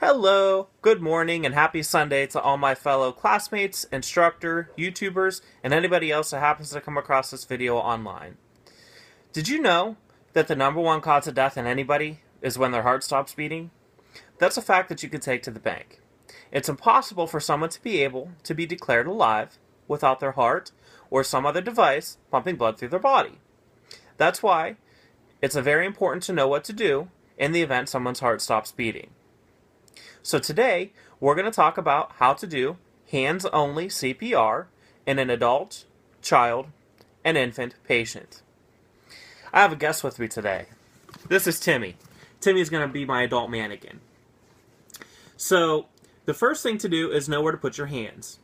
Hello, good morning, and happy Sunday to all my fellow classmates, instructor, YouTubers, and anybody else that happens to come across this video online. Did you know that the number one cause of death in anybody is when their heart stops beating? That's a fact that you can take to the bank. It's impossible for someone to be able to be declared alive without their heart or some other device pumping blood through their body. That's why it's very important to know what to do in the event someone's heart stops beating. So today, we're going to talk about how to do hands-only CPR in an adult, child, and infant patient. I have a guest with me today. This is Timmy. Timmy's going to be my adult mannequin. So, the first thing to do is know where to put your hands.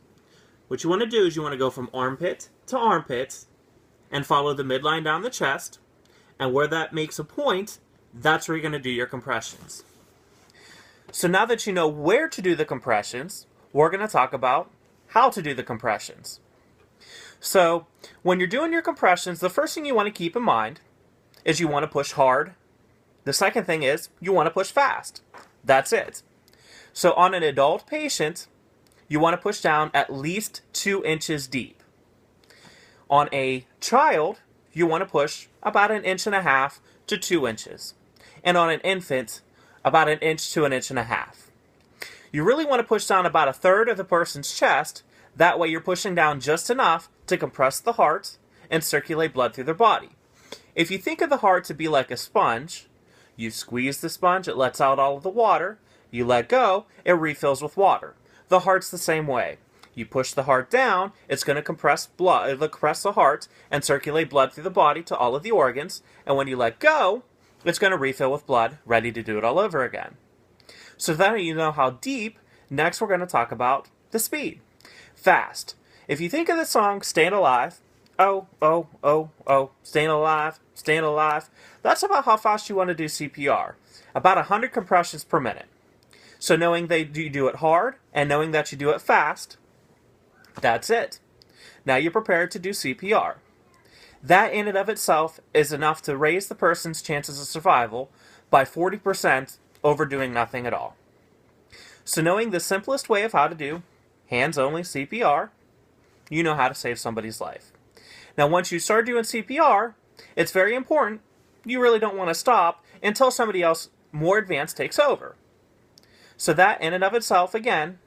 What you want to do is you want to go from armpit to armpit and follow the midline down the chest, and where that makes a point, that's where you're going to do your compressions. So now that you know where to do the compressions, we're going to talk about how to do the compressions. So when you're doing your compressions, the first thing you want to keep in mind is you want to push hard. The second thing is you want to push fast. That's it. So on an adult patient, you want to push down at least 2 inches deep. On a child, you want to push about 1.5 inches to 2 inches. And on an infant, about 1 inch to 1.5 inches. You really want to push down about 1/3 of the person's chest. That way you're pushing down just enough to compress the heart and circulate blood through their body. If you think of the heart to be like a sponge, you squeeze the sponge, it lets out all of the water. You let go, it refills with water. The heart's the same way. You push the heart down, it's going to compress the heart and circulate blood through the body to all of the organs. And when you let go, it's going to refill with blood, ready to do it all over again. So then you know how deep, next we're going to talk about the speed. Fast. If you think of the song Staying Alive, oh, oh, oh, oh, staying alive, that's about how fast you want to do CPR. About 100 compressions per minute. So knowing that you do it hard, and knowing that you do it fast, that's it. Now you're prepared to do CPR. That in and of itself is enough to raise the person's chances of survival by 40% over doing nothing at all. So knowing the simplest way of how to do hands-only CPR, you know how to save somebody's life. Now once you start doing CPR, it's very important, you really don't want to stop until somebody else more advanced takes over. So that in and of itself, again,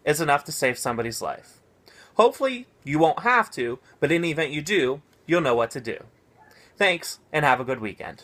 is enough to save somebody's life. Hopefully you won't have to, but in the event you do, you'll know what to do. Thanks, and have a good weekend.